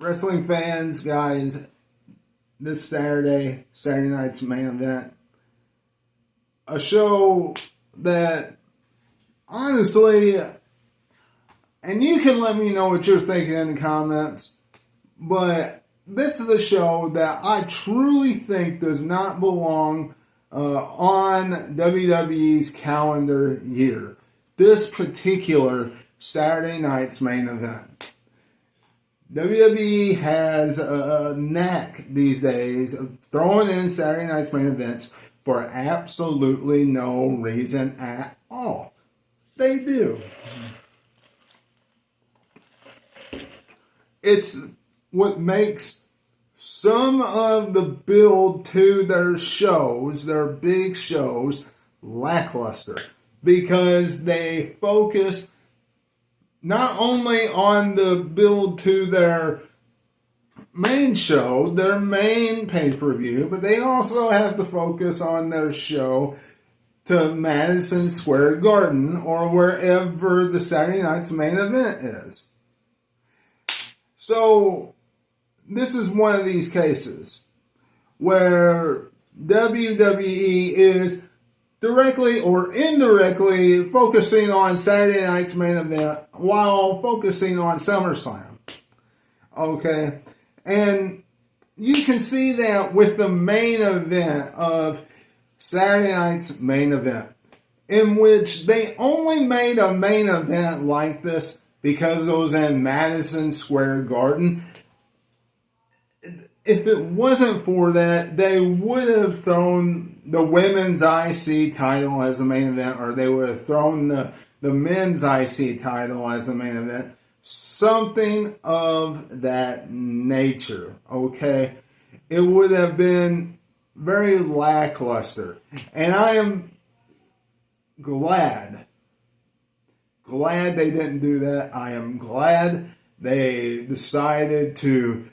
Wrestling fans, guys, this Saturday night's main event, a show that, honestly, and you can let me know what you're thinking in the comments, but this is a show that I truly think does not belong on WWE's calendar year. This particular Saturday night's main event. WWE has a knack these days of throwing in Saturday night's main events for absolutely no reason at all. They do. It's what makes some of the build to their shows, their big shows, lackluster. Because they focus not only on the build to their main show, their main pay-per-view, but they also have to focus on their show to Madison Square Garden or wherever the Saturday night's main event is. So, this is one of these cases where WWE is directly or indirectly focusing on Saturday night's main event while focusing on SummerSlam. Okay? And you can see that with the main event of Saturday night's main event, in which they only made a main event like this because it was in Madison Square Garden. If it wasn't for that, they would have thrown the women's IC title as the main event, or they would have thrown the men's IC title as the main event. Something of that nature, okay? It would have been very lackluster. And I am glad they didn't do that. I am glad they decided to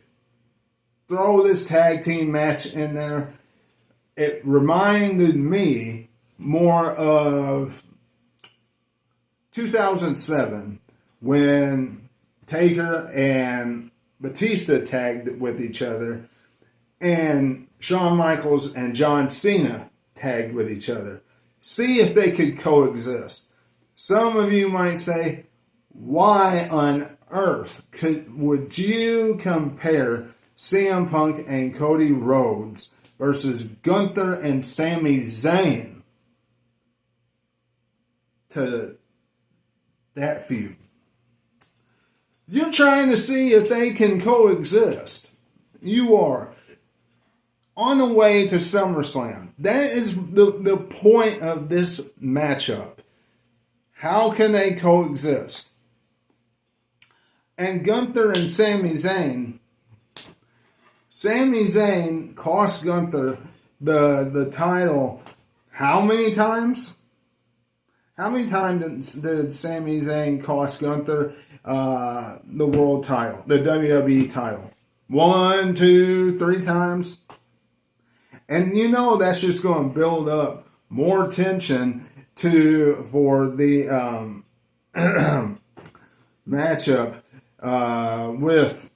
throw this tag team match in there. It reminded me more of 2007 when Taker and Batista tagged with each other and Shawn Michaels and John Cena tagged with each other. See if they could coexist. Some of you might say, why on earth would you compare CM Punk and Cody Rhodes versus Gunther and Sami Zayn to that feud? You're trying to see if they can coexist. You are on the way to SummerSlam. That is the point of this matchup. How can they coexist? And Gunther and Sami Zayn cost Gunther the title how many times? How many times did Sami Zayn cost Gunther the world title, the WWE title? 1, 2, 3 times? And you know that's just going to build up more tension for the matchup with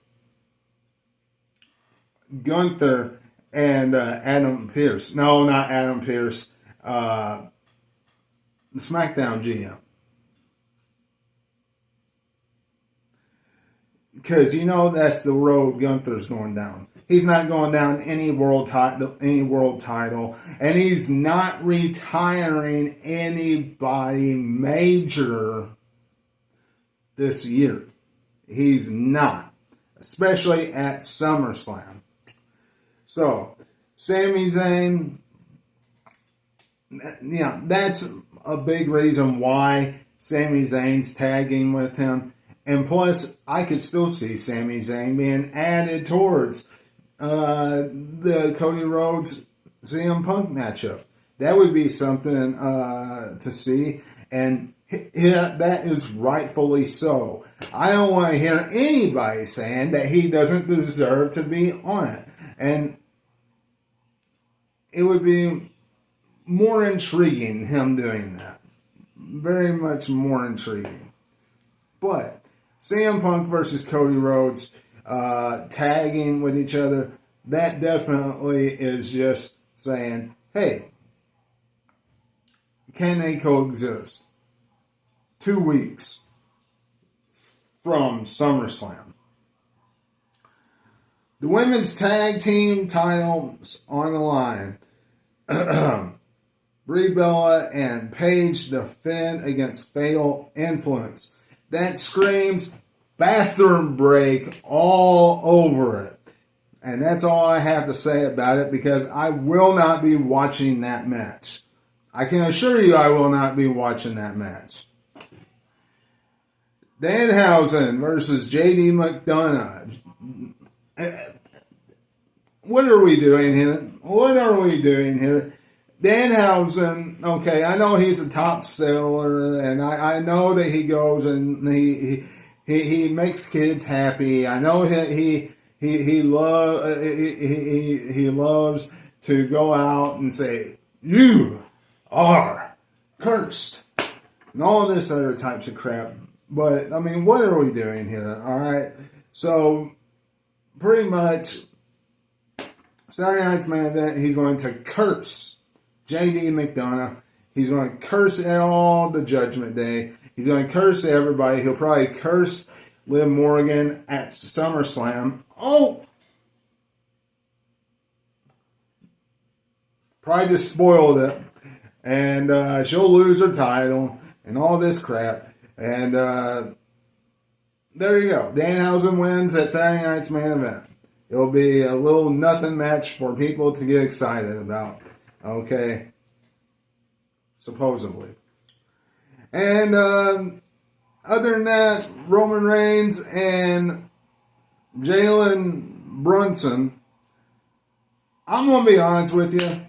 Gunther and Adam Pearce. No, not Adam Pearce. The SmackDown GM. Because you know that's the road Gunther's going down. He's not going down any world title, and he's not retiring anybody major this year. He's not, especially at SummerSlam. So, Sami Zayn, yeah, that's a big reason why Sami Zayn's tagging with him. And plus, I could still see Sami Zayn being added towards the Cody Rhodes CM Punk matchup. That would be something to see. And yeah, that is rightfully so. I don't want to hear anybody saying that he doesn't deserve to be on it. And it would be more intriguing, him doing that. Very much more intriguing. But CM Punk versus Cody Rhodes, tagging with each other. That definitely is just saying, hey, can they coexist? 2 weeks from SummerSlam. The women's tag team titles on the line. Brie Bella and Paige defend against Fatal Influence. That screams bathroom break all over it. And that's all I have to say about it, because I will not be watching that match. I can assure you I will not be watching that match. Danhausen versus JD McDonough. What are we doing here? What are we doing here? Danhausen, okay, I know he's a top seller, and I know that he goes and he makes kids happy. I know he loves to go out and say, "You are cursed," and all this other types of crap. But I mean, what are we doing here? All right, so pretty much Saturday night's main event, he's going to curse JD McDonough. He's going to curse all the Judgment Day. He's going to curse everybody. He'll probably curse Liv Morgan at SummerSlam. Oh! Probably just spoiled it. And she'll lose her title and all this crap. And there you go. Danhausen wins at Saturday night's main event. It'll be a little nothing match for people to get excited about. Okay. Supposedly. And other than that, Roman Reigns and Jalen Brunson, I'm going to be honest with you.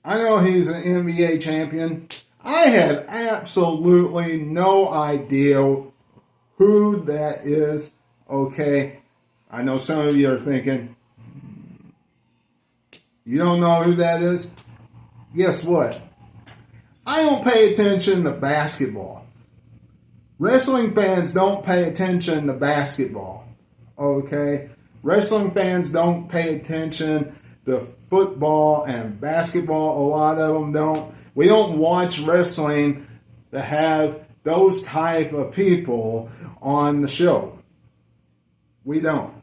I know he's an NBA champion. I have absolutely no idea who that is. Okay. I know some of you are thinking, you don't know who that is? Guess what? I don't pay attention to basketball. Wrestling fans don't pay attention to basketball. Okay? Wrestling fans don't pay attention to football and basketball. A lot of them don't. We don't watch wrestling to have those type of people on the show. We don't.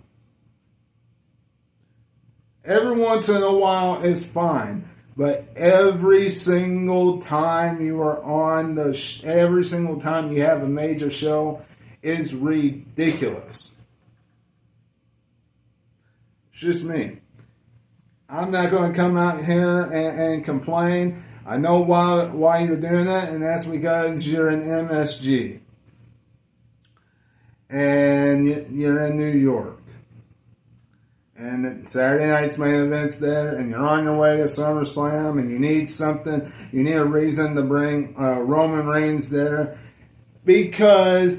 Every once in a while is fine, but every single time you are on every single time you have a major show is ridiculous. It's just me. I'm not going to come out here and complain. I know why you're doing it, and that's because you're an MSG. And you're in New York. And Saturday night's main event's there, and you're on your way to SummerSlam, and you need something, you need a reason to bring Roman Reigns there, because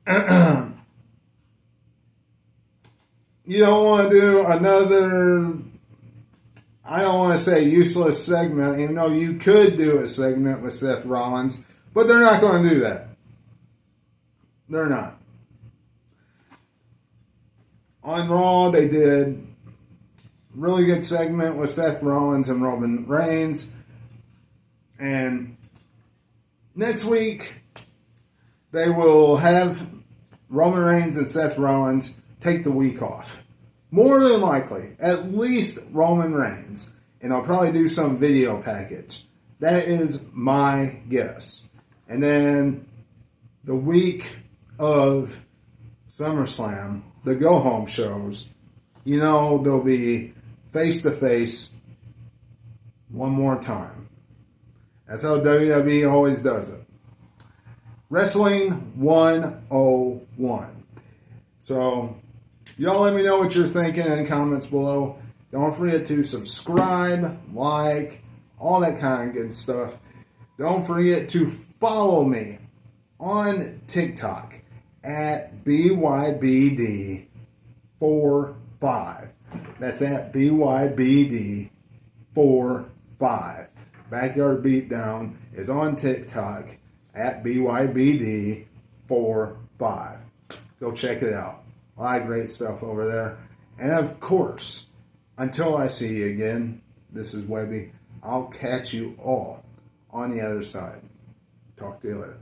you don't want to do another, I don't want to say useless segment, even though you could do a segment with Seth Rollins, but they're not going to do that. They're not. On Raw, they did a really good segment with Seth Rollins and Roman Reigns. And next week, they will have Roman Reigns and Seth Rollins take the week off. More than likely, at least Roman Reigns. And I'll probably do some video package. That is my guess. And then the week of SummerSlam, the go-home shows, you know, they'll be face-to-face one more time. That's how WWE always does it. Wrestling 101. So, y'all let me know what you're thinking in the comments below. Don't forget to subscribe, like, all that kind of good stuff. Don't forget to follow me on TikTok at BYBD45. That's at BYBD45. Backyard Beatdown is on TikTok at BYBD45. Go check it out. A lot of great stuff over there. And of course, until I see you again, this is Webby. I'll catch you all on the other side. Talk to you later.